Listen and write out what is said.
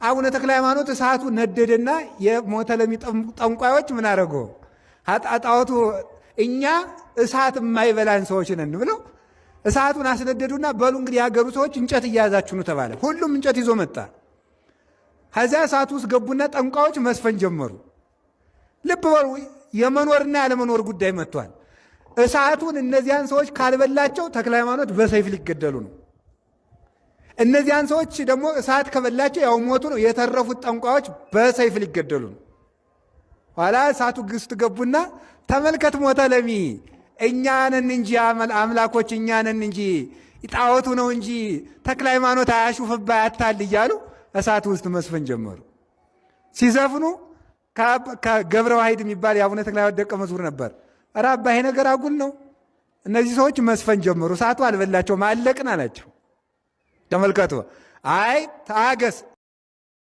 አቡነ ተክለ ሃይማኖት እሳቱ ነደደና የሞተ ለሚ ጠንቋዮች ምን አደረጉ? ጣዖቱ እኛ እሳት የማይበላን ሰዎች ነን ብለው እሳቱን አስነደዱና በሉ እንግዲህ ያገሩ ሰዎች እንጨት እያያዛችሁ ነው ተባለ። ሁሉም እንጨት ይዞ መጣ። ከዚያ እሳቱ ውስጥ ገቡና ጠንቋዮች መስፈን ጀመሩ። ልብ በሉ፣ የመኖርና ያለመኖር ጉዳይ መጥቷል። እሳቱን እነዚያን ሰዎች ካልበላቸው ተክለ ሃይማኖት በሰይፍ ሊገደሉ ነው። እነዚያን ሰዎች ደግሞ እሳት ከበላቸው ያው ሞቱ ነው። የተረፉት ጠንቋዮች በሰይፍ ሊገደሉ ነው። ኋላ እሳቱ ግስት ገቡና ተመልከት ሞተ ለሚ እኛንን እንጂ አምላኮች እኛንን እንጂ ጣዖቱ ነው እንጂ ተክለ ሃይማኖት አያሹፍባ ያታል እያሉ እሳቱ ውስጥ መስፈን ጀመሩ። ሲዘፍኑ ከገብረ ዋሂድ የሚባል የአቡነ ተክለ ሃይማኖት ደቀ መዝሙር ነበር። ኧረ አባ ይሄ ነገር አጉል ነው። እነዚህ ሰዎች መስፈን ጀመሩ። እሳቱ አልበላቸውም፣ አለቅን አላቸው። ተመልከቱ። አይ ታገስ፣